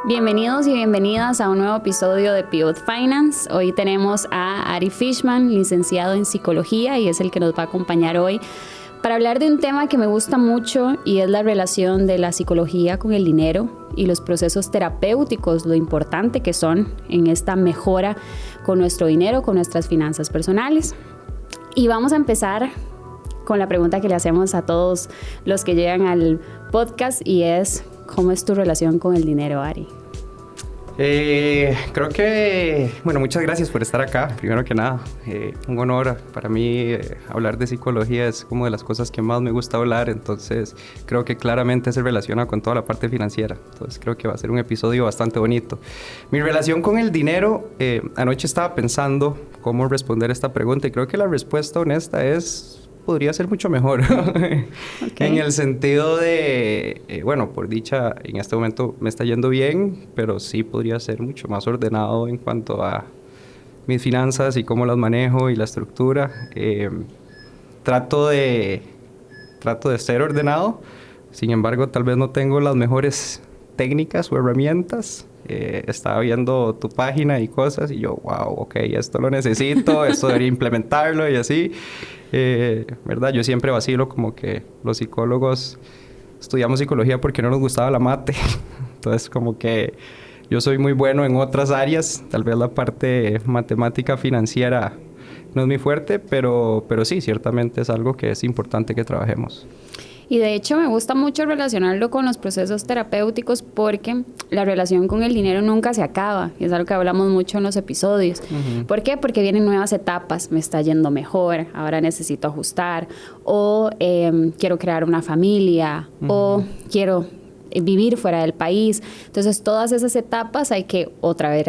Bienvenidos y bienvenidas a un nuevo episodio de Pivot Finance. Hoy tenemos a Ari Fishman, licenciado en psicología, y es el que nos va a acompañar hoy para hablar de un tema que me gusta mucho y es la relación de la psicología con el dinero y los procesos terapéuticos, lo importante que son en esta mejora con nuestro dinero, con nuestras finanzas personales. Y vamos a empezar con la pregunta que le hacemos a todos los que llegan al podcast y es: ¿cómo es tu relación con el dinero, Ari? Creo que, muchas gracias por estar acá, primero que nada. Un honor para mí hablar de psicología, es como de las cosas que más me gusta hablar, entonces creo que claramente se relaciona con toda la parte financiera, entonces creo que va a ser un episodio bastante bonito. Mi relación con el dinero, anoche estaba pensando cómo responder esta pregunta y creo que la respuesta honesta podría ser mucho mejor. Okay. En el sentido de, por dicha, en este momento me está yendo bien, pero sí podría ser mucho más ordenado en cuanto a mis finanzas y cómo las manejo y la estructura. Trato de ser ordenado, sin embargo, tal vez no tengo las mejores técnicas o herramientas. Estaba viendo tu página y cosas y yo, wow, ok, esto lo necesito, esto debería implementarlo y así. ¿Verdad? Yo siempre vacilo como que los psicólogos estudiamos psicología porque no nos gustaba la mate. Entonces, como que yo soy muy bueno en otras áreas. Tal vez la parte matemática financiera no es muy fuerte, pero sí, ciertamente es algo que es importante que trabajemos. Y de hecho me gusta mucho relacionarlo con los procesos terapéuticos porque la relación con el dinero nunca se acaba. Y es algo que hablamos mucho en los episodios. Uh-huh. ¿Por qué? Porque vienen nuevas etapas. Me está yendo mejor, ahora necesito ajustar. O quiero crear una familia. Uh-huh. O quiero vivir fuera del país. Entonces todas esas etapas hay que otra vez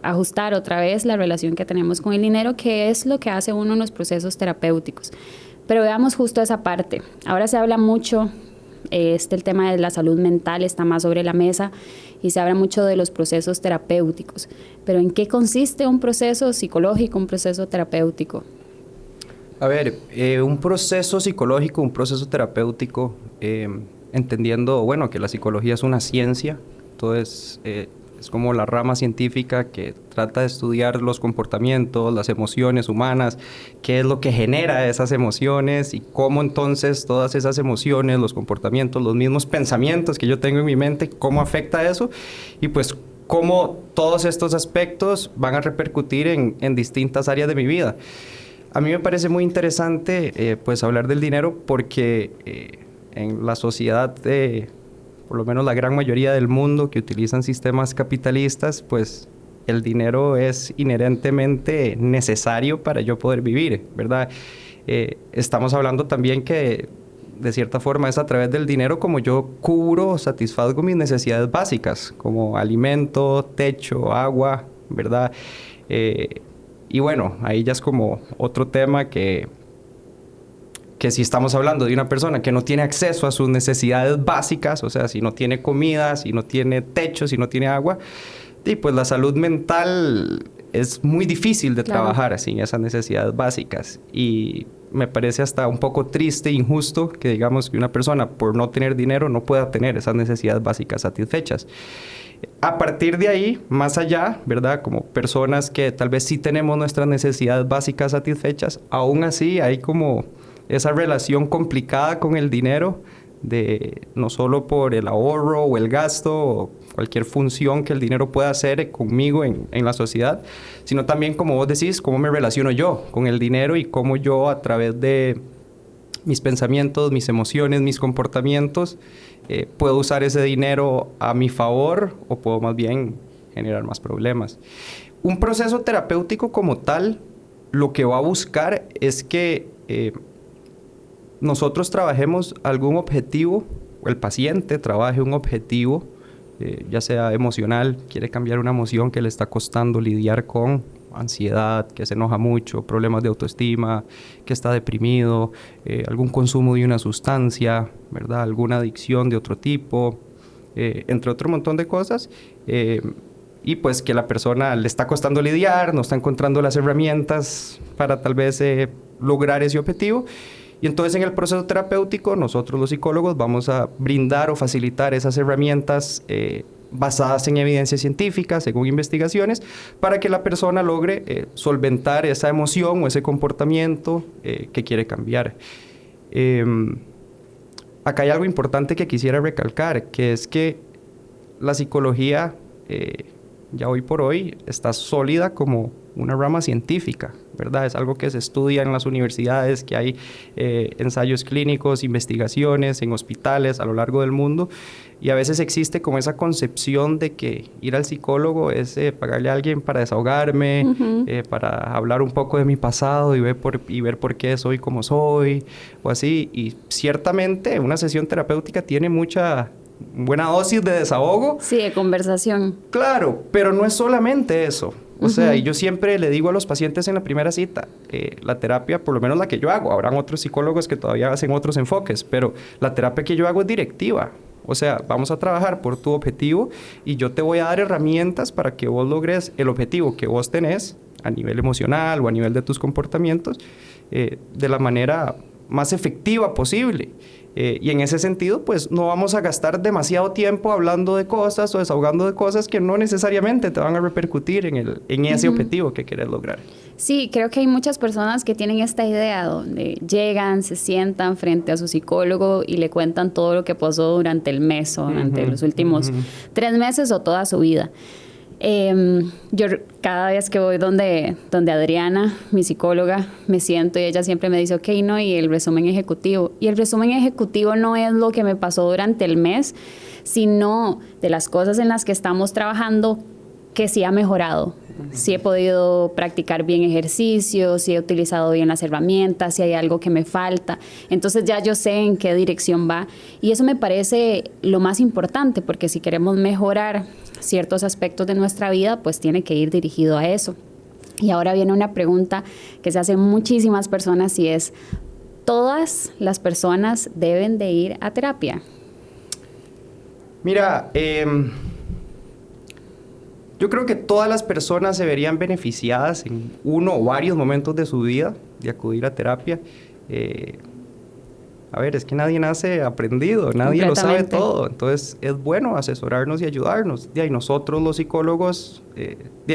ajustar otra vez la relación que tenemos con el dinero, que es lo que hace uno en los procesos terapéuticos. Pero veamos justo esa parte. Ahora se habla mucho, el tema de la salud mental está más sobre la mesa y se habla mucho de los procesos terapéuticos. Pero ¿en qué consiste un proceso psicológico, un proceso terapéutico? A ver, un proceso psicológico, un proceso terapéutico, entendiendo, que la psicología es una ciencia, entonces es como la rama científica que trata de estudiar los comportamientos, las emociones humanas, qué es lo que genera esas emociones y cómo entonces todas esas emociones, los comportamientos, los mismos pensamientos que yo tengo en mi mente, cómo afecta eso y pues cómo todos estos aspectos van a repercutir en distintas áreas de mi vida. A mí me parece muy interesante pues hablar del dinero porque en la sociedad por lo menos la gran mayoría del mundo que utilizan sistemas capitalistas, pues el dinero es inherentemente necesario para yo poder vivir, ¿verdad? Estamos hablando también que de cierta forma es a través del dinero como yo cubro o satisfago mis necesidades básicas, como alimento, techo, agua, ¿verdad? Y ahí ya es como otro tema que si estamos hablando de una persona que no tiene acceso a sus necesidades básicas, o sea, si no tiene comida, si no tiene techo, si no tiene agua, y pues la salud mental es muy difícil de trabajar sin esas necesidades básicas. Y me parece hasta un poco triste e injusto que digamos que una persona por no tener dinero no pueda tener esas necesidades básicas satisfechas. A partir de ahí, más allá, ¿verdad? Como personas que tal vez sí tenemos nuestras necesidades básicas satisfechas, aún así hay como esa relación complicada con el dinero, de no solo por el ahorro o el gasto o cualquier función que el dinero pueda hacer conmigo en la sociedad, sino también, como vos decís, cómo me relaciono yo con el dinero y cómo yo a través de mis pensamientos, mis emociones, mis comportamientos, puedo usar ese dinero a mi favor o puedo más bien generar más problemas. Un proceso terapéutico como tal, lo que va a buscar es que nosotros trabajemos algún objetivo, o el paciente trabaje un objetivo, ya sea emocional, quiere cambiar una emoción que le está costando lidiar con, ansiedad, que se enoja mucho, problemas de autoestima, que está deprimido, algún consumo de una sustancia, ¿verdad? Alguna adicción de otro tipo, entre otro montón de cosas, y pues que la persona le está costando lidiar, no está encontrando las herramientas para tal vez lograr ese objetivo. Y entonces en el proceso terapéutico nosotros los psicólogos vamos a brindar o facilitar esas herramientas basadas en evidencia científica, según investigaciones, para que la persona logre solventar esa emoción o ese comportamiento que quiere cambiar. Acá hay algo importante que quisiera recalcar, que es que la psicología ya hoy por hoy está sólida como una rama científica, ¿verdad? Es algo que se estudia en las universidades, que hay ensayos clínicos, investigaciones en hospitales a lo largo del mundo, y a veces existe como esa concepción de que ir al psicólogo es pagarle a alguien para desahogarme, para hablar un poco de mi pasado y ver por qué soy como soy, o así. Y ciertamente una sesión terapéutica tiene mucha buena dosis de desahogo. Sí, de conversación. Claro, pero no es solamente eso. O sea, y yo siempre le digo a los pacientes en la primera cita, la terapia, por lo menos la que yo hago, habrán otros psicólogos que todavía hacen otros enfoques, pero la terapia que yo hago es directiva. O sea, vamos a trabajar por tu objetivo y yo te voy a dar herramientas para que vos logres el objetivo que vos tenés a nivel emocional o a nivel de tus comportamientos de la manera más efectiva posible. Y en ese sentido, pues no vamos a gastar demasiado tiempo hablando de cosas o desahogando de cosas que no necesariamente te van a repercutir en ese objetivo que quieres lograr. Sí, creo que hay muchas personas que tienen esta idea donde llegan, se sientan frente a su psicólogo y le cuentan todo lo que pasó durante el mes o durante los últimos 3 meses o toda su vida. Yo cada vez que voy donde Adriana, mi psicóloga, me siento y ella siempre me dice, ok, no, y el resumen ejecutivo. Y el resumen ejecutivo no es lo que me pasó durante el mes, sino de las cosas en las que estamos trabajando que sí ha mejorado. Si he podido practicar bien ejercicio, si he utilizado bien las herramientas, si hay algo que me falta. Entonces ya yo sé en qué dirección va. Y eso me parece lo más importante, porque si queremos mejorar ciertos aspectos de nuestra vida, pues tiene que ir dirigido a eso. Y ahora viene una pregunta que se hacen muchísimas personas y es, ¿todas las personas deben de ir a terapia? Mira, yo creo que todas las personas se verían beneficiadas en uno o varios momentos de su vida de acudir a terapia. A ver, es que nadie nace aprendido, nadie lo sabe todo. Entonces, es bueno asesorarnos y ayudarnos. Y nosotros los psicólogos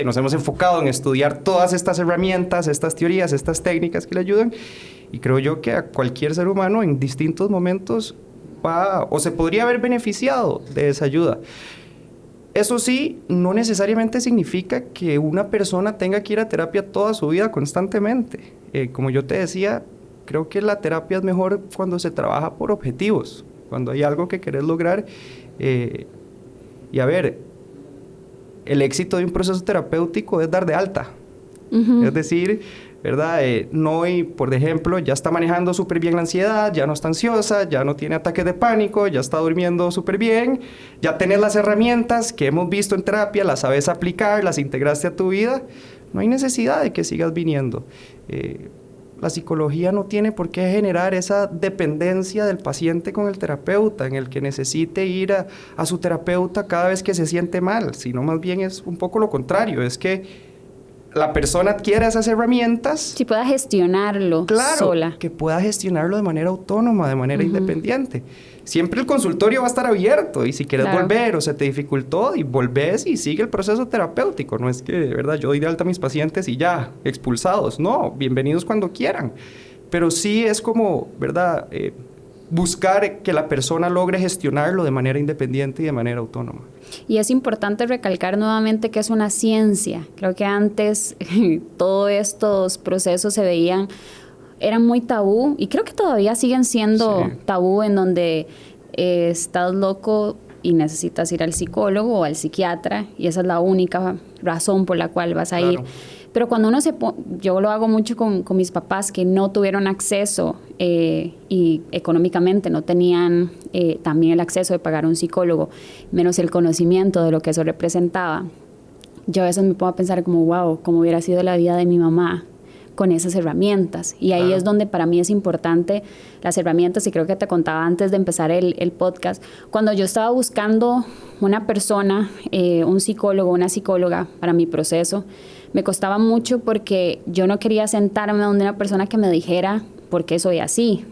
nos hemos enfocado en estudiar todas estas herramientas, estas teorías, estas técnicas que le ayudan. Y creo yo que a cualquier ser humano en distintos momentos va o se podría haber beneficiado de esa ayuda. Eso sí, no necesariamente significa que una persona tenga que ir a terapia toda su vida constantemente. Como yo te decía, creo que la terapia es mejor cuando se trabaja por objetivos, cuando hay algo que querés lograr. Y a ver, el éxito de un proceso terapéutico es dar de alta. Es decir, ¿verdad? No, y por ejemplo, ya está manejando súper bien la ansiedad, ya no está ansiosa, ya no tiene ataques de pánico, ya está durmiendo súper bien, ya tenés las herramientas que hemos visto en terapia, las sabes aplicar, las integraste a tu vida, no hay necesidad de que sigas viniendo. La psicología no tiene por qué generar esa dependencia del paciente con el terapeuta, en el que necesite ir a su terapeuta cada vez que se siente mal, sino más bien es un poco lo contrario, es que la persona adquiere esas herramientas. Si pueda gestionarlo sola. Que pueda gestionarlo de manera autónoma, de manera independiente. Siempre el consultorio va a estar abierto y si quieres volver o se te dificultó y volvés y sigue el proceso terapéutico. No es que, de verdad, yo doy de alta a mis pacientes y ya, expulsados. No, bienvenidos cuando quieran. Pero sí es como, ¿verdad? Buscar que la persona logre gestionarlo de manera independiente y de manera autónoma. Y es importante recalcar nuevamente que es una ciencia. Creo que antes todos estos procesos se veían, eran muy tabú y creo que todavía siguen siendo tabú, en donde estás loco y necesitas ir al psicólogo o al psiquiatra y esa es la única razón por la cual vas a ir. Pero cuando uno yo lo hago mucho con mis papás que no tuvieron acceso y económicamente no tenían también el acceso de pagar un psicólogo, menos el conocimiento de lo que eso representaba. Yo a veces me pongo a pensar como, wow, cómo hubiera sido la vida de mi mamá con esas herramientas. Y ahí es donde para mí es importante las herramientas, y creo que te contaba antes de empezar el podcast, cuando yo estaba buscando una persona, un psicólogo, una psicóloga para mi proceso, me costaba mucho porque yo no quería sentarme donde una persona que me dijera por qué soy así.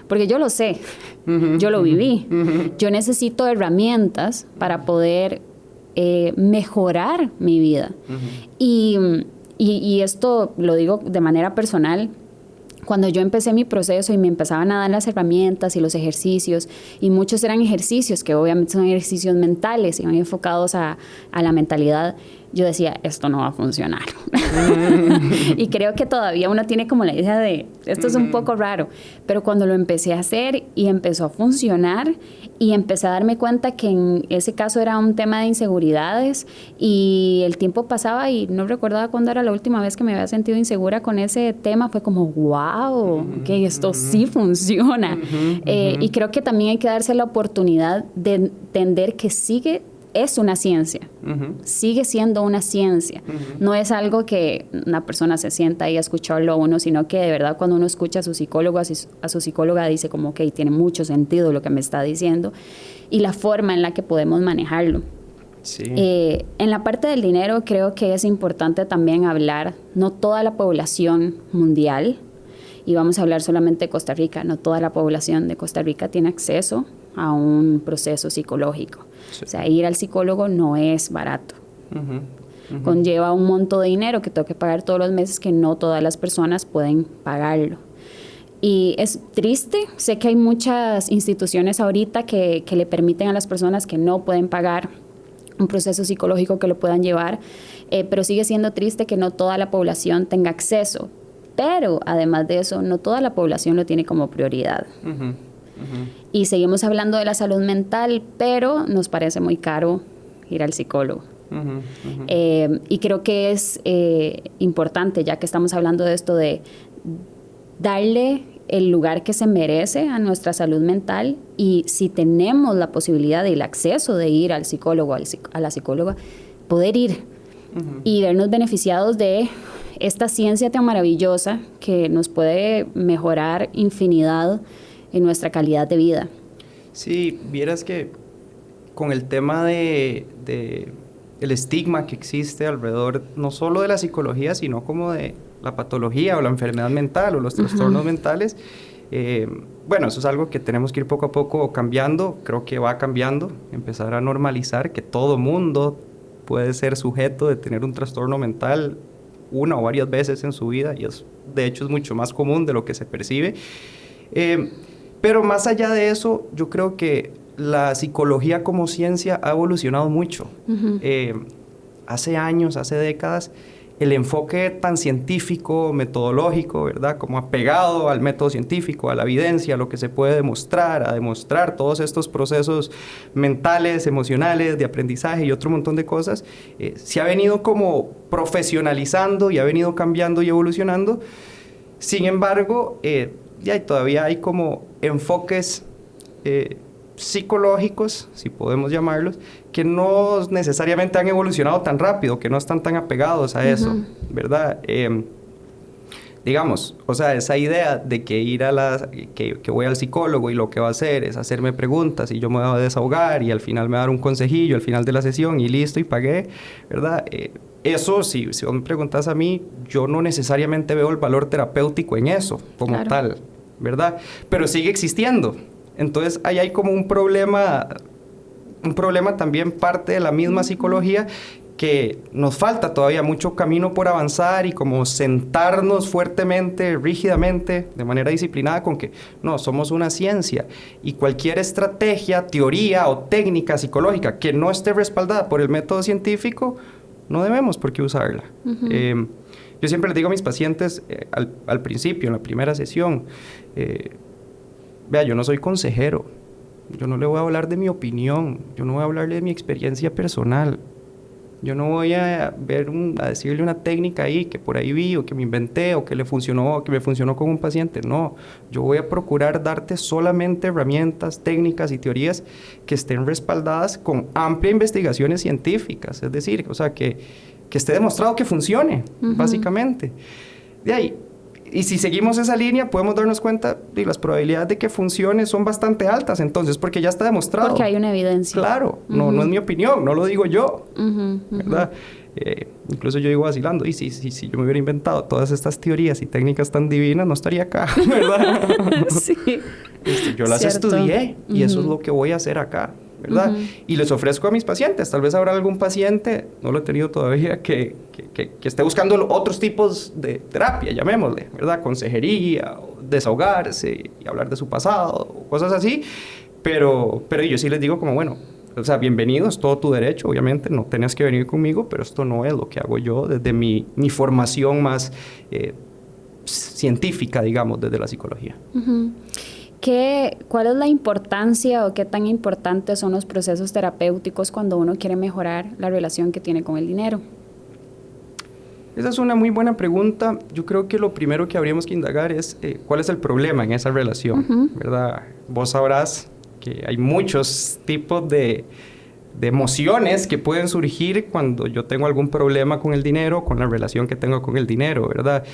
porque yo lo sé, yo lo viví. Yo necesito herramientas para poder mejorar mi vida. Y esto lo digo de manera personal. Cuando yo empecé mi proceso y me empezaban a dar las herramientas y los ejercicios, y muchos eran ejercicios que obviamente son ejercicios mentales y van enfocados a la mentalidad, yo decía, esto no va a funcionar. Y creo que todavía uno tiene como la idea de, esto es un poco raro, pero cuando lo empecé a hacer y empezó a funcionar y empecé a darme cuenta que en ese caso era un tema de inseguridades y el tiempo pasaba y no recordaba cuándo era la última vez que me había sentido insegura con ese tema, fue como, wow, ok, esto sí funciona. Y creo que también hay que darse la oportunidad de entender que es una ciencia, sigue siendo una ciencia. No es algo que una persona se sienta y a escucharlo a uno, sino que de verdad cuando uno escucha a su psicólogo, a su psicóloga, dice como, ok, tiene mucho sentido lo que me está diciendo y la forma en la que podemos manejarlo. Sí. En la parte del dinero creo que es importante también hablar, no toda la población mundial, y vamos a hablar solamente de Costa Rica, no toda la población de Costa Rica tiene acceso a un proceso psicológico. Sí. O sea, ir al psicólogo no es barato. Conlleva un monto de dinero que tengo que pagar todos los meses que no todas las personas pueden pagarlo. Y es triste, sé que hay muchas instituciones ahorita que le permiten a las personas que no pueden pagar un proceso psicológico que lo puedan llevar, pero sigue siendo triste que no toda la población tenga acceso. Pero además de eso, no toda la población lo tiene como prioridad. Y seguimos hablando de la salud mental, pero nos parece muy caro ir al psicólogo. Y creo que es importante, ya que estamos hablando de esto, de darle el lugar que se merece a nuestra salud mental, y si tenemos la posibilidad y el acceso de ir al psicólogo, a la psicóloga, poder ir y vernos beneficiados de esta ciencia tan maravillosa que nos puede mejorar infinidad en nuestra calidad de vida. Sí, vieras que con el tema de el estigma que existe alrededor no solo de la psicología, sino como de la patología o la enfermedad mental o los trastornos mentales, bueno, eso es algo que tenemos que ir poco a poco cambiando. Creo que va cambiando, empezar a normalizar que todo mundo puede ser sujeto de tener un trastorno mental una o varias veces en su vida, y de hecho es mucho más común de lo que se percibe. Pero más allá de eso, yo creo que la psicología como ciencia ha evolucionado mucho. Hace años, hace décadas, el enfoque tan científico, metodológico, ¿verdad? Como apegado al método científico, a la evidencia, a lo que se puede demostrar, a demostrar todos estos procesos mentales, emocionales, de aprendizaje y otro montón de cosas, se ha venido como profesionalizando y ha venido cambiando y evolucionando. Sin embargo, todavía hay como enfoques psicológicos, si podemos llamarlos, que no necesariamente han evolucionado tan rápido, que no están tan apegados a eso, ¿verdad? Digamos, o sea, esa idea de que que voy al psicólogo y lo que va a hacer es hacerme preguntas y yo me voy a desahogar y al final me va a dar un consejillo al final de la sesión y listo y pagué, ¿verdad? Eso, si vos me preguntas a mí, yo no necesariamente veo el valor terapéutico en eso como tal, ¿verdad? Pero sigue existiendo. Entonces, ahí hay como un problema también parte de la misma psicología, que nos falta todavía mucho camino por avanzar y como sentarnos fuertemente, rígidamente, de manera disciplinada con que no, somos una ciencia y cualquier estrategia, teoría o técnica psicológica que no esté respaldada por el método científico, no debemos por qué usarla. Yo siempre les digo a mis pacientes al principio, en la primera sesión, vea, yo no soy consejero, yo no le voy a hablar de mi opinión, yo no voy a hablarle de mi experiencia personal, yo no voy a decirle una técnica ahí que por ahí vi o que me inventé o que me funcionó con un paciente. No, yo voy a procurar darte solamente herramientas, técnicas y teorías que estén respaldadas con amplias investigaciones científicas, es decir, o sea, que esté demostrado que funcione, básicamente. De ahí, y si seguimos esa línea, podemos darnos cuenta de las probabilidades de que funcione son bastante altas, entonces, porque ya está demostrado. Porque hay una evidencia. Claro, no es mi opinión, no lo digo yo, ¿verdad? Incluso yo digo vacilando, y si yo me hubiera inventado todas estas teorías y técnicas tan divinas, no estaría acá, ¿verdad? Sí. Yo las estudié y eso es lo que voy a hacer acá, ¿verdad? Y les ofrezco a mis pacientes. Tal vez habrá algún paciente, no lo he tenido todavía, que esté buscando otros tipos de terapia, llamémosle, ¿verdad? Consejería, o desahogarse y hablar de su pasado, o cosas así. Pero yo sí les digo como, bueno, o sea, bienvenido, es todo tu derecho, obviamente, no tenías que venir conmigo, pero esto no es lo que hago yo desde mi formación más científica, digamos, desde la psicología. ¿Cuál es la importancia o qué tan importantes son los procesos terapéuticos cuando uno quiere mejorar la relación que tiene con el dinero? Esa es una muy buena pregunta. Yo creo que lo primero que habríamos que indagar es cuál es el problema en esa relación, ¿verdad? Vos sabrás que hay muchos tipos de emociones que pueden surgir cuando yo tengo algún problema con el dinero, con la relación que tengo con el dinero, ¿verdad?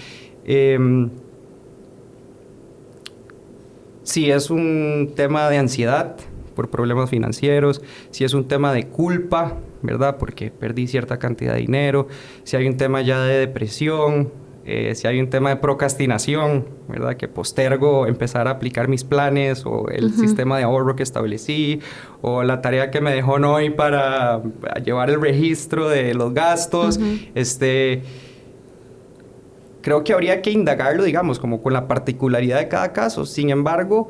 Si es un tema de ansiedad por problemas financieros, si es un tema de culpa, ¿verdad? Porque perdí cierta cantidad de dinero, si hay un tema ya de depresión, si hay un tema de procrastinación, ¿verdad? Que postergo empezar a aplicar mis planes o el sistema de ahorro que establecí o la tarea que me dejó hoy para llevar el registro de los gastos. Creo que habría que indagarlo, digamos, como con la particularidad de cada caso. Sin embargo,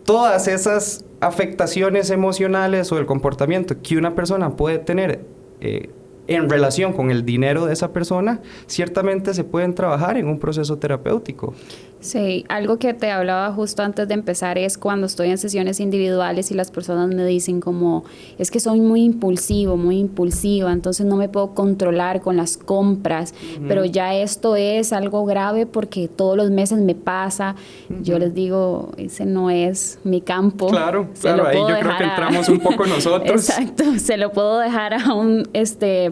todas esas afectaciones emocionales o el comportamiento que una persona puede tener en relación con el dinero de esa persona, ciertamente se pueden trabajar en un proceso terapéutico. Sí, algo que te hablaba justo antes de empezar es cuando estoy en sesiones individuales y las personas me dicen como, es que soy muy impulsivo, muy impulsiva, entonces no me puedo controlar con las compras, pero ya esto es algo grave porque todos los meses me pasa. Yo les digo, ese no es mi campo. Claro, ahí yo creo que entramos un poco nosotros. Exacto, se lo puedo dejar a un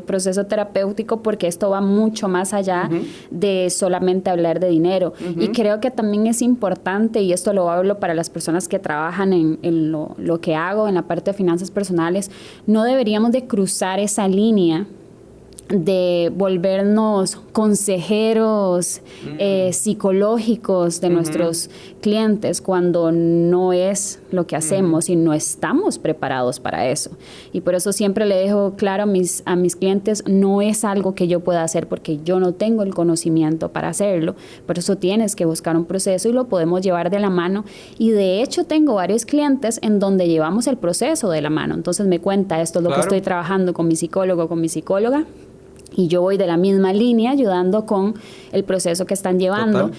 proceso terapéutico porque esto va mucho más allá de solamente hablar de dinero. Y creo que también es importante, y esto lo hablo para las personas que trabajan en lo que hago, en la parte de finanzas personales, no deberíamos de cruzar esa línea de volvernos consejeros psicológicos de nuestros clientes cuando no es lo que hacemos y no estamos preparados para eso. Y por eso siempre le dejo claro a mis clientes, no es algo que yo pueda hacer porque yo no tengo el conocimiento para hacerlo. Por eso tienes que buscar un proceso y lo podemos llevar de la mano. Y de hecho tengo varios clientes en donde llevamos el proceso de la mano. Entonces me cuenta, esto es lo que estoy trabajando con mi psicólogo, con mi psicóloga. Y yo voy de la misma línea ayudando con el proceso que están llevando. Total.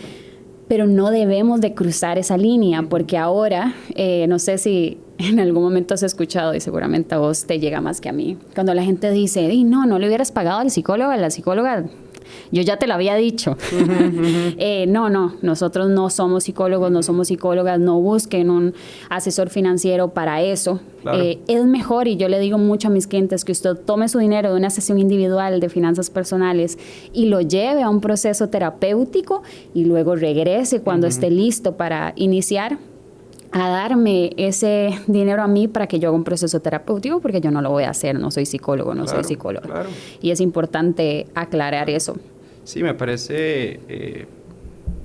Pero no debemos de cruzar esa línea porque ahora, no sé si en algún momento has escuchado y seguramente a vos te llega más que a mí. Cuando la gente dice, no le hubieras pagado al psicólogo, a la psicóloga, yo ya te lo había dicho. No, nosotros no somos psicólogos, no somos psicólogas, no busquen un asesor financiero para eso. Claro. Es mejor, y yo le digo mucho a mis clientes, que usted tome su dinero de una sesión individual de finanzas personales y lo lleve a un proceso terapéutico y luego regrese cuando esté listo para iniciar a darme ese dinero a mí para que yo haga un proceso terapéutico, porque yo no lo voy a hacer, no soy psicólogo, no soy psicóloga. Claro. Y es importante aclarar eso. Sí, me parece,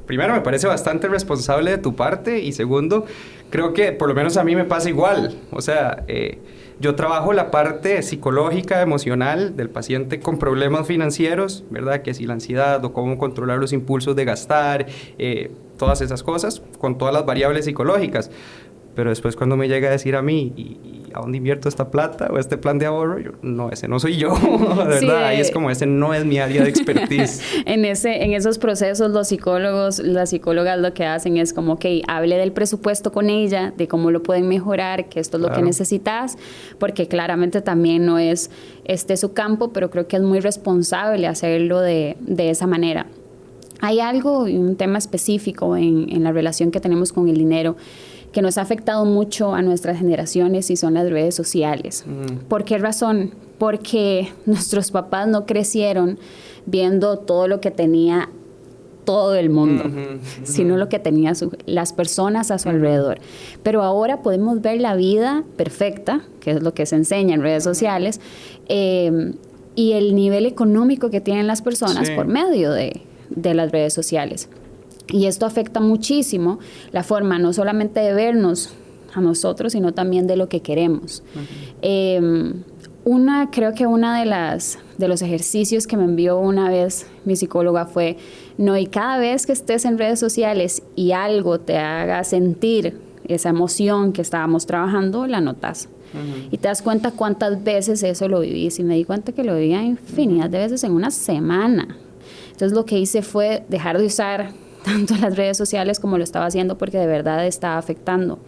primero me parece bastante responsable de tu parte y segundo, creo que por lo menos a mí me pasa igual. O sea, yo trabajo la parte psicológica, emocional del paciente con problemas financieros, ¿verdad? Que si la ansiedad o cómo controlar los impulsos de gastar, todas esas cosas, con todas las variables psicológicas. Pero después cuando me llega a decir a mí, ¿y a dónde invierto esta plata o este plan de ahorro? Yo, no, ese no soy yo, de verdad. Sí, ahí es como, ese no es mi área de expertise. en esos procesos los psicólogos, las psicólogas lo que hacen es como, ok, hable del presupuesto con ella, de cómo lo pueden mejorar, que esto es lo que necesitas, porque claramente también no es su campo, pero creo que es muy responsable hacerlo de esa manera. Hay algo, un tema específico en la relación que tenemos con el dinero que nos ha afectado mucho a nuestras generaciones y son las redes sociales. ¿Por qué razón? Porque nuestros papás no crecieron viendo todo lo que tenía todo el mundo, sino lo que tenían las personas a su alrededor. Pero ahora podemos ver la vida perfecta, que es lo que se enseña en redes sociales, y el nivel económico que tienen las personas por medio de las redes sociales. Y esto afecta muchísimo la forma no solamente de vernos a nosotros, sino también de lo que queremos. Creo que una de los ejercicios que me envió una vez mi psicóloga fue, y cada vez que estés en redes sociales y algo te haga sentir esa emoción que estábamos trabajando, la notas. Y te das cuenta cuántas veces eso lo vivís. Y me di cuenta que lo vivía infinidad de veces en una semana. Entonces lo que hice fue dejar de usar tanto las redes sociales como lo estaba haciendo, porque de verdad estaba afectando.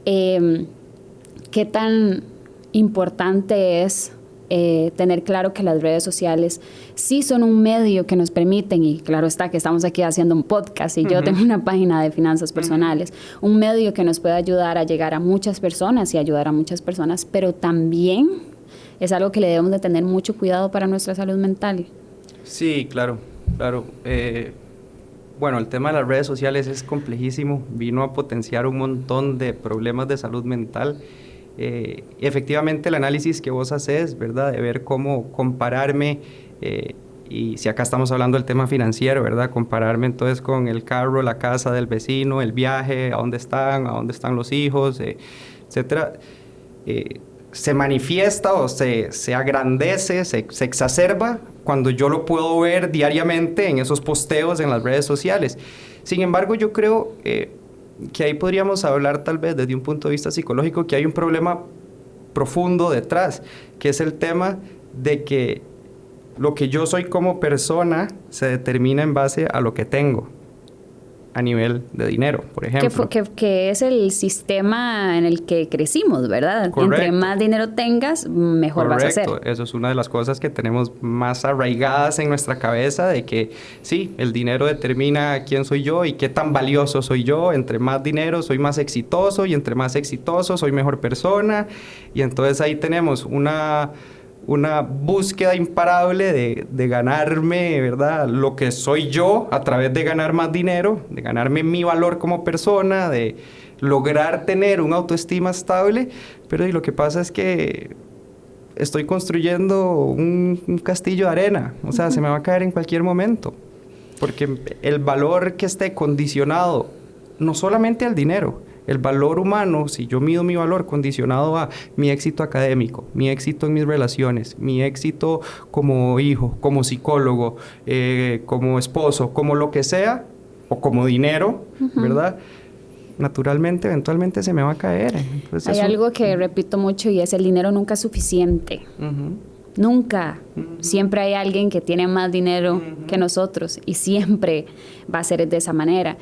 ¿Qué tan importante es tener claro que las redes sociales sí son un medio que nos permiten, y claro está que estamos aquí haciendo un podcast y yo tengo una página de finanzas personales, un medio que nos puede ayudar a llegar a muchas personas y ayudar a muchas personas, pero también es algo que le debemos de tener mucho cuidado para nuestra salud mental? Sí, claro. Bueno, el tema de las redes sociales es complejísimo, vino a potenciar un montón de problemas de salud mental. Efectivamente, el análisis que vos haces, ¿verdad? De ver cómo compararme, y si acá estamos hablando del tema financiero, ¿verdad? Compararme entonces con el carro, la casa del vecino, el viaje, a dónde están los hijos, etcétera. Se manifiesta o se agrandece, se exacerba cuando yo lo puedo ver diariamente en esos posteos en las redes sociales. Sin embargo, yo creo que ahí podríamos hablar tal vez desde un punto de vista psicológico, que hay un problema profundo detrás, que es el tema de que lo que yo soy como persona se determina en base a lo que tengo a nivel de dinero, por ejemplo. Que es el sistema en el que crecimos, ¿verdad? Correcto. Entre más dinero tengas, mejor vas a ser. Eso es una de las cosas que tenemos más arraigadas en nuestra cabeza, de que sí, el dinero determina quién soy yo y qué tan valioso soy yo. Entre más dinero soy más exitoso, y entre más exitoso soy mejor persona. Y entonces ahí tenemos una búsqueda imparable de ganarme, ¿verdad?, lo que soy yo a través de ganar más dinero, de ganarme mi valor como persona, de lograr tener una autoestima estable. Pero lo que pasa es que estoy construyendo un castillo de arena, o sea, se me va a caer en cualquier momento, porque el valor que esté condicionado no solamente al dinero, el valor humano, si yo mido mi valor condicionado a mi éxito académico, mi éxito en mis relaciones, mi éxito como hijo, como psicólogo, como esposo, como lo que sea, o como dinero, ¿verdad? Naturalmente, eventualmente se me va a caer. Entonces, hay algo que repito mucho, y es: el dinero nunca es suficiente. Nunca. Siempre hay alguien que tiene más dinero que nosotros, y siempre va a ser de esa manera.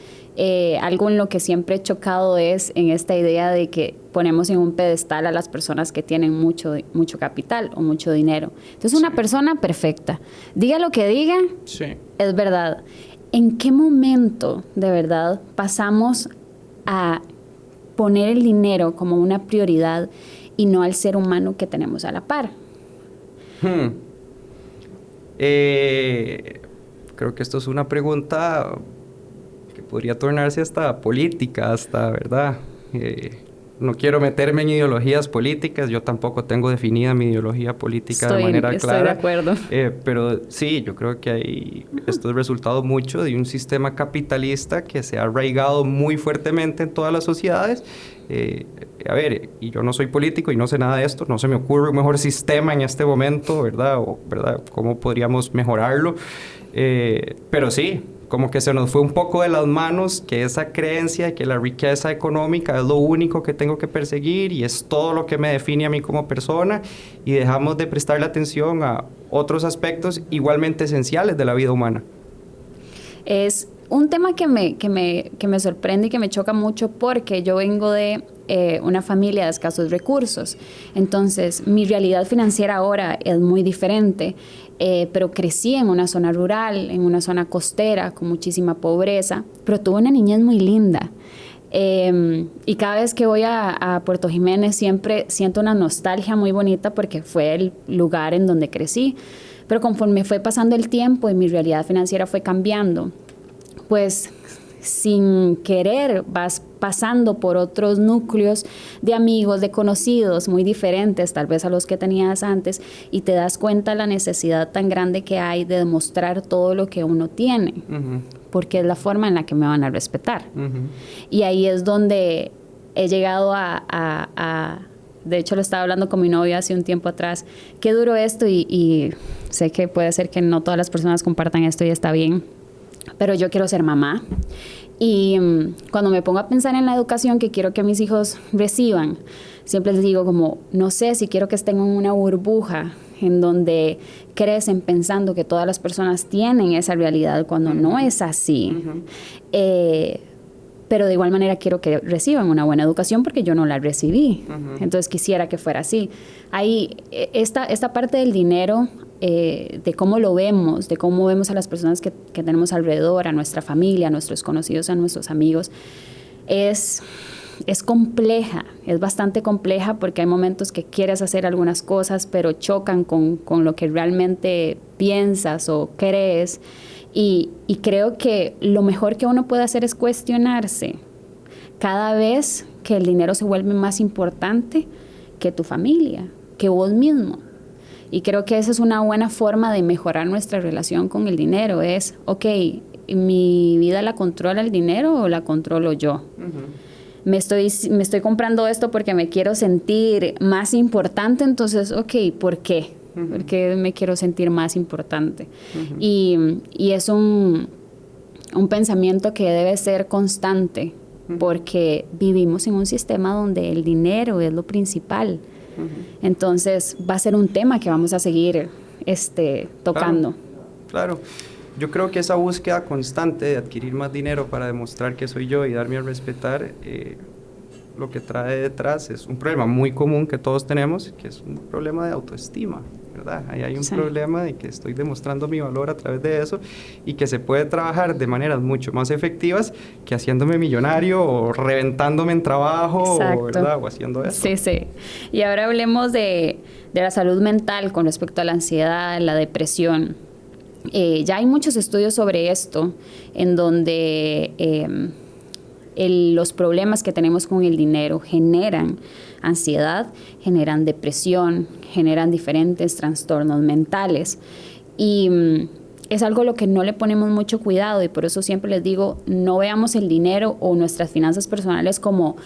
Algo en lo que siempre he chocado es en esta idea de que ponemos en un pedestal a las personas que tienen mucho capital o mucho dinero. Entonces, una persona perfecta, diga lo que diga, es verdad. ¿En qué momento de verdad pasamos a poner el dinero como una prioridad y no al ser humano que tenemos a la par? Creo que esto es una pregunta que podría tornarse hasta política, ¿verdad? No quiero meterme en ideologías políticas, yo tampoco tengo definida mi ideología política de manera clara. Estoy de acuerdo. Pero sí, yo creo que esto es resultado mucho de un sistema capitalista que se ha arraigado muy fuertemente en todas las sociedades. Y yo no soy político y no sé nada de esto, no se me ocurre un mejor sistema en este momento, ¿verdad? ¿Cómo podríamos mejorarlo? Pero sí, como que se nos fue un poco de las manos que esa creencia de que la riqueza económica es lo único que tengo que perseguir y es todo lo que me define a mí como persona, y dejamos de prestarle atención a otros aspectos igualmente esenciales de la vida humana. Es un tema que me sorprende y que me choca mucho, porque yo vengo de una familia de escasos recursos. Entonces, mi realidad financiera ahora es muy diferente, pero crecí en una zona rural, en una zona costera, con muchísima pobreza, pero tuve una niñez muy linda. Y cada vez que voy a Puerto Jiménez siempre siento una nostalgia muy bonita, porque fue el lugar en donde crecí. Pero conforme fue pasando el tiempo y mi realidad financiera fue cambiando, pues sin querer vas pasando por otros núcleos de amigos, de conocidos muy diferentes tal vez a los que tenías antes, y te das cuenta la necesidad tan grande que hay de demostrar todo lo que uno tiene, porque es la forma en la que me van a respetar. Y ahí es donde he llegado de hecho lo estaba hablando con mi novia hace un tiempo atrás, qué duro esto, y sé que puede ser que no todas las personas compartan esto y está bien, pero yo quiero ser mamá. Y cuando me pongo a pensar en la educación que quiero que mis hijos reciban, siempre les digo como, no sé si quiero que estén en una burbuja en donde crecen pensando que todas las personas tienen esa realidad cuando no es así. Pero de igual manera quiero que reciban una buena educación porque yo no la recibí. Entonces quisiera que fuera así. Ahí, esta parte del dinero, de cómo lo vemos, de cómo vemos a las personas que tenemos alrededor, a nuestra familia, a nuestros conocidos, a nuestros amigos, es compleja, es bastante compleja porque hay momentos que quieres hacer algunas cosas, pero chocan con lo que realmente piensas o crees. Y creo que lo mejor que uno puede hacer es cuestionarse cada vez que el dinero se vuelve más importante que tu familia, que vos mismo. Y creo que esa es una buena forma de mejorar nuestra relación con el dinero. Es, ok, ¿mi vida la controla el dinero o la controlo yo? Me estoy comprando esto porque me quiero sentir más importante, entonces, ok, ¿por qué? Porque me quiero sentir más importante. Y es un pensamiento que debe ser constante, porque vivimos en un sistema donde el dinero es lo principal. Entonces va a ser un tema que vamos a seguir tocando. Claro. Yo creo que esa búsqueda constante de adquirir más dinero para demostrar que soy yo y darme a respetar, lo que trae detrás es un problema muy común que todos tenemos, que es un problema de autoestima, ¿verdad? Ahí hay un problema de que estoy demostrando mi valor a través de eso, y que se puede trabajar de maneras mucho más efectivas que haciéndome millonario o reventándome en trabajo, ¿verdad? O haciendo eso. Sí. Y ahora hablemos de la salud mental con respecto a la ansiedad, la depresión. Ya hay muchos estudios sobre esto, en donde los problemas que tenemos con el dinero generan ansiedad, generan depresión, generan diferentes trastornos mentales. Y es algo a lo que no le ponemos mucho cuidado, y por eso siempre les digo, no veamos el dinero o nuestras finanzas personales como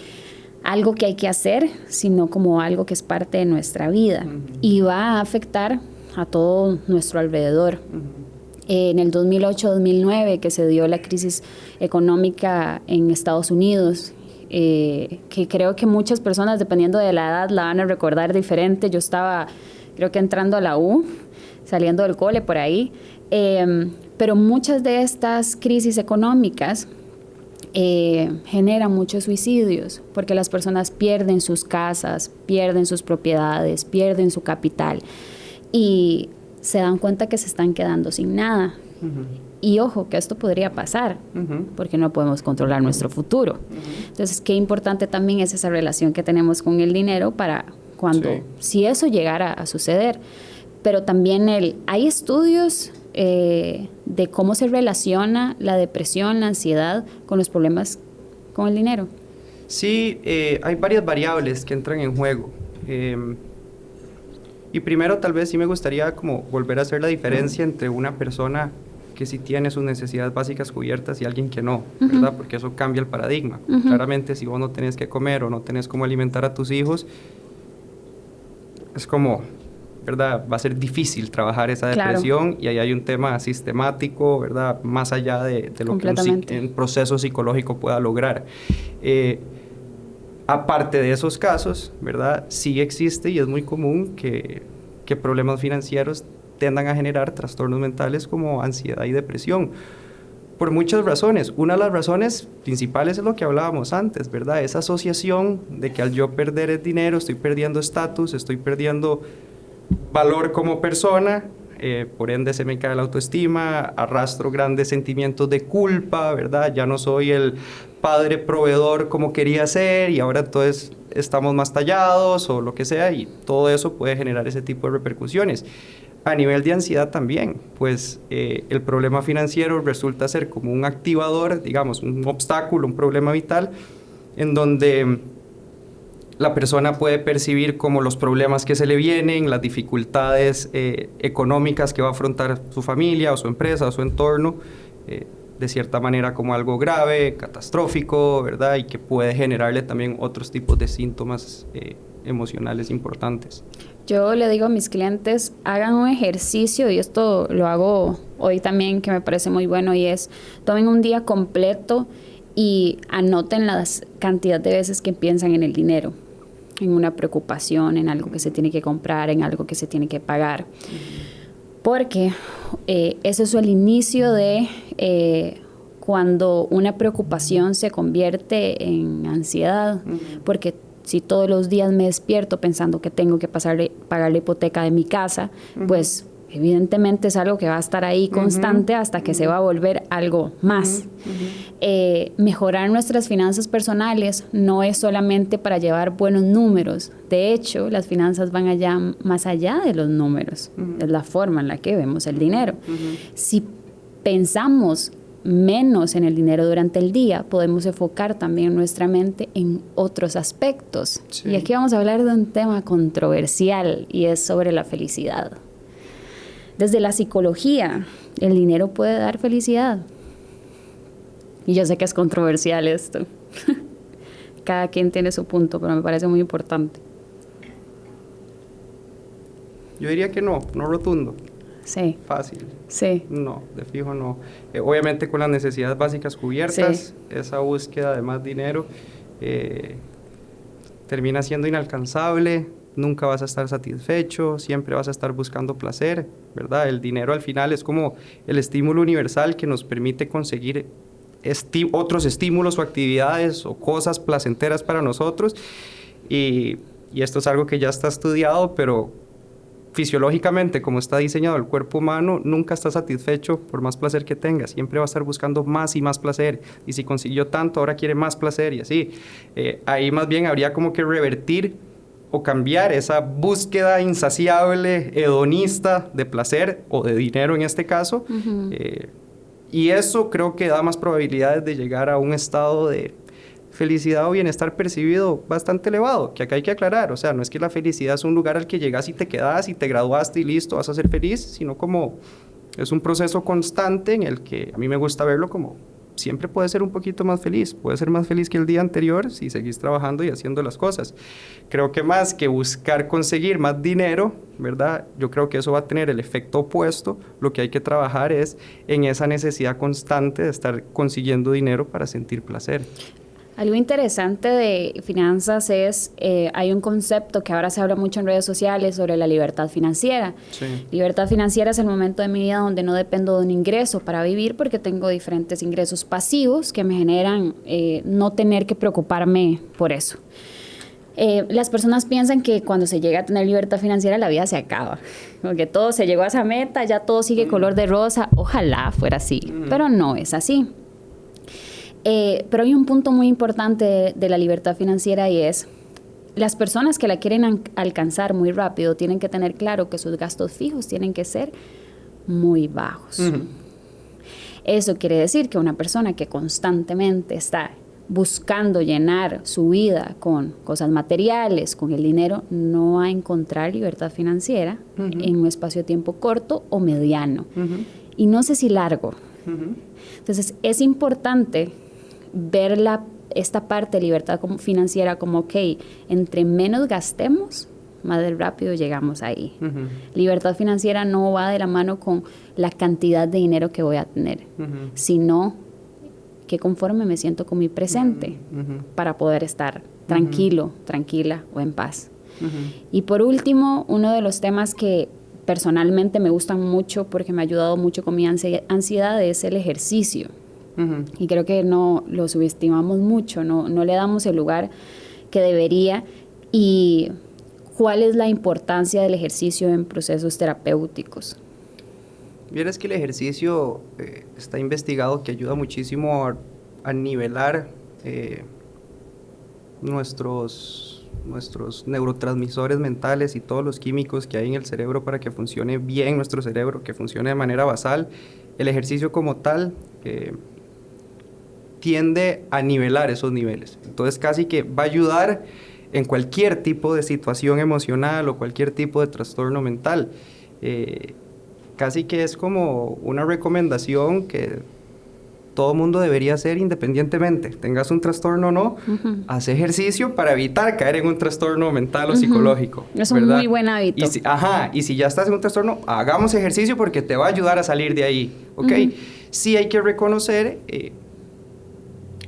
algo que hay que hacer, sino como algo que es parte de nuestra vida y va a afectar a todo nuestro alrededor. En el 2008-2009, que se dio la crisis económica en Estados Unidos, que creo que muchas personas, dependiendo de la edad, la van a recordar diferente. Yo estaba, creo que entrando a la U, saliendo del cole por ahí, pero muchas de estas crisis económicas generan muchos suicidios, porque las personas pierden sus casas, pierden sus propiedades, pierden su capital, y se dan cuenta que se están quedando sin nada. Y ojo, que esto podría pasar, porque no podemos controlar nuestro futuro. Entonces, qué importante también es esa relación que tenemos con el dinero para cuando, si eso llegara a suceder. Pero también hay estudios de cómo se relaciona la depresión, la ansiedad con los problemas con el dinero. Sí, hay varias variables que entran en juego. Y primero, tal vez sí me gustaría como volver a hacer la diferencia entre una persona que sí tiene sus necesidades básicas cubiertas y alguien que no, ¿verdad? Porque eso cambia el paradigma. Claramente, si vos no tenés que comer o no tenés cómo alimentar a tus hijos, es como, ¿verdad? Va a ser difícil trabajar esa depresión, y ahí hay un tema sistemático, ¿verdad? Más allá de lo que un proceso psicológico pueda lograr. Aparte de esos casos, ¿verdad? Sí existe y es muy común que problemas financieros tiendan a generar trastornos mentales como ansiedad y depresión, por muchas razones. Una de las razones principales es lo que hablábamos antes, ¿verdad? Esa asociación de que al yo perder el dinero estoy perdiendo estatus, estoy perdiendo valor como persona, por ende se me cae la autoestima, arrastro grandes sentimientos de culpa, ¿verdad? Ya no soy el padre proveedor como quería ser, y ahora entonces estamos más tallados o lo que sea, y todo eso puede generar ese tipo de repercusiones. a nivel de ansiedad también, pues el problema financiero resulta ser como un activador, digamos, un obstáculo, un problema vital, en donde la persona puede percibir como los problemas que se le vienen, las dificultades económicas que va a afrontar su familia o su empresa o su entorno, de cierta manera como algo grave, catastrófico, ¿verdad? Y que puede generarle también otros tipos de síntomas emocionales importantes. Yo le digo a mis clientes, hagan un ejercicio, y esto lo hago hoy también, que me parece muy bueno, y es, tomen un día completo y anoten las cantidad de veces que piensan en el dinero, en una preocupación, en algo que se tiene que comprar, en algo que se tiene que pagar. Porque ese es el inicio de cuando una preocupación se convierte en ansiedad, porque si todos los días me despierto pensando que tengo que pagar la hipoteca de mi casa, pues evidentemente es algo que va a estar ahí constante hasta que se va a volver algo más. Mejorar nuestras finanzas personales no es solamente para llevar buenos números. De hecho, las finanzas van más allá de los números. Es la forma en la que vemos el dinero. Si pensamos menos en el dinero durante el día, podemos enfocar también nuestra mente en otros aspectos. Sí. Y aquí vamos a hablar de un tema controversial, y es sobre la felicidad. Desde la psicología, ¿el dinero puede dar felicidad? Y yo sé que es controversial esto. Cada quien tiene su punto, pero me parece muy importante. Yo diría que no rotundo. Sí. Fácil. Sí. No, de fijo no. Obviamente con las necesidades básicas cubiertas, sí, esa búsqueda de más dinero termina siendo inalcanzable, nunca vas a estar satisfecho, siempre vas a estar buscando placer, ¿verdad? El dinero al final es como el estímulo universal que nos permite conseguir otros estímulos o actividades o cosas placenteras para nosotros, y esto es algo que ya está estudiado, pero fisiológicamente, como está diseñado el cuerpo humano, nunca está satisfecho por más placer que tenga. Siempre va a estar buscando más y más placer. Y si consiguió tanto, ahora quiere más placer y así. Ahí más bien habría como que revertir o cambiar esa búsqueda insaciable, hedonista de placer o de dinero en este caso. Y eso creo que da más probabilidades de llegar a un estado de felicidad o bienestar percibido bastante elevado, que acá hay que aclarar, o sea, no es que la felicidad es un lugar al que llegas y te quedas y te graduaste y listo, vas a ser feliz, sino como es un proceso constante en el que a mí me gusta verlo como siempre puedes ser un poquito más feliz, puedes ser más feliz que el día anterior si seguís trabajando y haciendo las cosas. Creo que más que buscar conseguir más dinero, ¿verdad? Yo creo que eso va a tener el efecto opuesto. Lo que hay que trabajar es en esa necesidad constante de estar consiguiendo dinero para sentir placer. Algo interesante de finanzas es, hay un concepto que ahora se habla mucho en redes sociales sobre la libertad financiera. Sí. Libertad financiera es el momento de mi vida donde no dependo de un ingreso para vivir, porque tengo diferentes ingresos pasivos que me generan no tener que preocuparme por eso. Las personas piensan que cuando se llega a tener libertad financiera la vida se acaba, porque todo se llegó a esa meta, ya todo sigue color de rosa. Ojalá fuera así, pero no es así. Pero hay un punto muy importante de la libertad financiera, y es las personas que la quieren alcanzar muy rápido tienen que tener claro que sus gastos fijos tienen que ser muy bajos. Eso quiere decir que una persona que constantemente está buscando llenar su vida con cosas materiales, con el dinero, no va a encontrar libertad financiera en un espacio de tiempo corto o mediano, y no sé si largo. Entonces es importante ver esta parte de libertad financiera como, ok, entre menos gastemos, más rápido llegamos ahí. Libertad financiera no va de la mano con la cantidad de dinero que voy a tener, sino que conforme me siento con mi presente para poder estar tranquilo, tranquila o en paz. Y por último, uno de los temas que personalmente me gustan mucho porque me ha ayudado mucho con mi ansiedad es el ejercicio. Y creo que no lo subestimamos mucho, no le damos el lugar que debería. ¿Y cuál es la importancia del ejercicio en procesos terapéuticos? Vieras que el ejercicio está investigado que ayuda muchísimo a nivelar nuestros nuestros neurotransmisores mentales y todos los químicos que hay en el cerebro para que funcione bien nuestro cerebro, que funcione de manera basal. El ejercicio como tal tiende a nivelar esos niveles. Entonces casi que va a ayudar en cualquier tipo de situación emocional o cualquier tipo de trastorno mental. Casi que es como una recomendación que todo mundo debería hacer independientemente, tengas un trastorno o no, haz ejercicio para evitar caer en un trastorno mental o psicológico. Es un muy buen hábito. Y si ya estás en un trastorno, hagamos ejercicio porque te va a ayudar a salir de ahí, ¿ok? Sí hay que reconocer,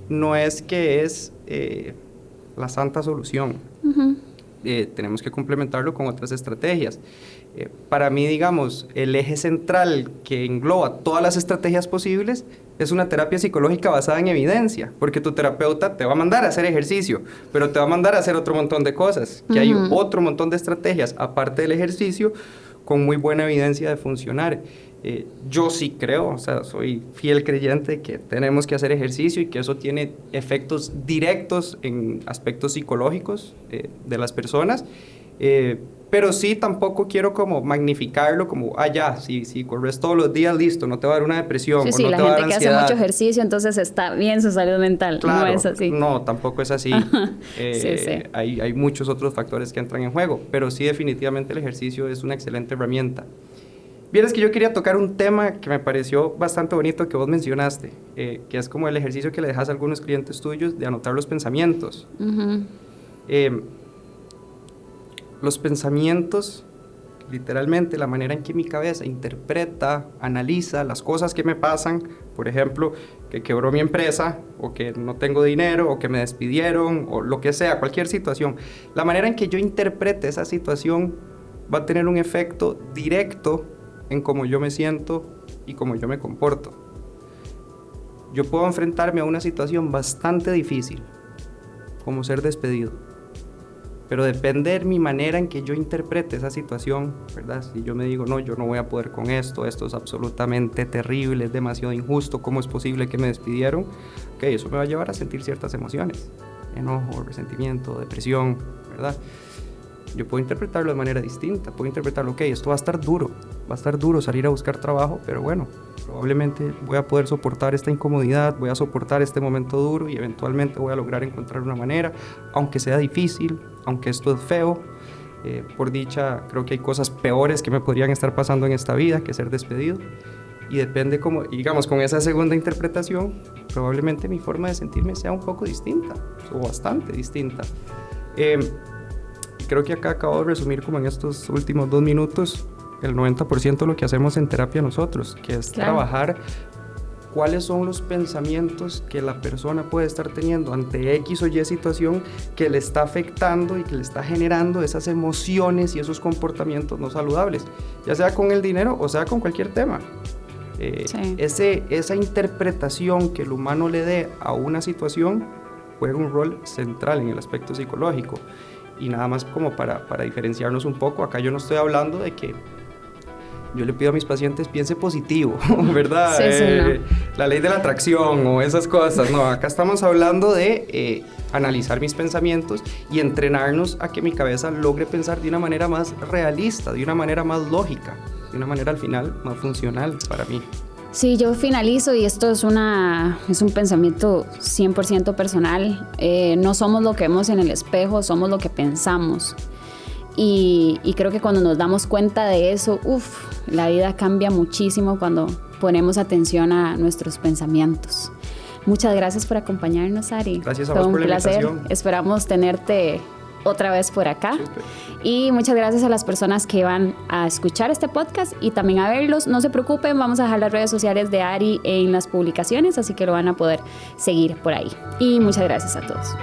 no es que es la santa solución. Tenemos que complementarlo con otras estrategias. Para mí, digamos, el eje central que engloba todas las estrategias posibles es una terapia psicológica basada en evidencia, porque tu terapeuta te va a mandar a hacer ejercicio, pero te va a mandar a hacer otro montón de cosas, que hay otro montón de estrategias, aparte del ejercicio, con muy buena evidencia de funcionar. Yo sí creo, o sea, soy fiel creyente que tenemos que hacer ejercicio y que eso tiene efectos directos en aspectos psicológicos de las personas, pero sí tampoco quiero como magnificarlo como, si corres todos los días, listo, no te va a dar una depresión, sí, o no la te va a dar gente que ansiedad. hace mucho ejercicio, entonces está bien su salud mental, Claro, no es así. No, tampoco es así. Sí. Hay muchos otros factores que entran en juego, pero sí definitivamente el ejercicio es una excelente herramienta. Vieras que yo quería tocar un tema que me pareció bastante bonito que vos mencionaste, que es como el ejercicio que le dejas a algunos clientes tuyos de anotar los pensamientos. Los pensamientos, literalmente la manera en que mi cabeza interpreta, analiza las cosas que me pasan, por ejemplo, que quebró mi empresa, o que no tengo dinero, o que me despidieron, o lo que sea, cualquier situación. La manera en que yo interprete esa situación va a tener un efecto directo en cómo yo me siento y cómo yo me comporto. Yo puedo enfrentarme a una situación bastante difícil, como ser despedido, pero depende de mi manera en que yo interprete esa situación, ¿verdad? Si yo me digo, no, yo no voy a poder con esto es absolutamente terrible, es demasiado injusto, ¿cómo es posible que me despidieron? Ok, eso me va a llevar a sentir ciertas emociones, enojo, resentimiento, depresión, ¿verdad? Yo puedo interpretarlo de manera distinta, puedo interpretarlo, ok, esto va a estar duro salir a buscar trabajo, pero bueno, probablemente voy a poder soportar esta incomodidad, voy a soportar este momento duro y eventualmente voy a lograr encontrar una manera, aunque sea difícil, aunque esto es feo. Por dicha, creo que hay cosas peores que me podrían estar pasando en esta vida que ser despedido. Y depende como, digamos, con esa segunda interpretación, probablemente mi forma de sentirme sea un poco distinta, o bastante distinta. Creo que acá acabo de resumir como en estos últimos 2 minutos el 90% de lo que hacemos en terapia nosotros, que es trabajar cuáles son los pensamientos que la persona puede estar teniendo ante X o Y situación que le está afectando y que le está generando esas emociones y esos comportamientos no saludables, ya sea con el dinero o sea con cualquier tema. Esa interpretación que el humano le dé a una situación juega un rol central en el aspecto psicológico. Y nada más como para diferenciarnos un poco, acá yo no estoy hablando de que yo le pido a mis pacientes piense positivo, ¿verdad? No. La ley de la atracción o esas cosas, no, acá estamos hablando de analizar mis pensamientos y entrenarnos a que mi cabeza logre pensar de una manera más realista, de una manera más lógica, de una manera al final más funcional para mí. Sí, yo finalizo y esto es un pensamiento 100% personal. No somos lo que vemos en el espejo, somos lo que pensamos. Y creo que cuando nos damos cuenta de eso, la vida cambia muchísimo cuando ponemos atención a nuestros pensamientos. Muchas gracias por acompañarnos, Ari. Gracias a vos por la invitación. Esperamos tenerte otra vez por acá. Súper. Y muchas gracias a las personas que van a escuchar este podcast y también a verlos. No se preocupen, vamos a dejar las redes sociales de Ari en las publicaciones, así que lo van a poder seguir por ahí. Y muchas gracias a todos.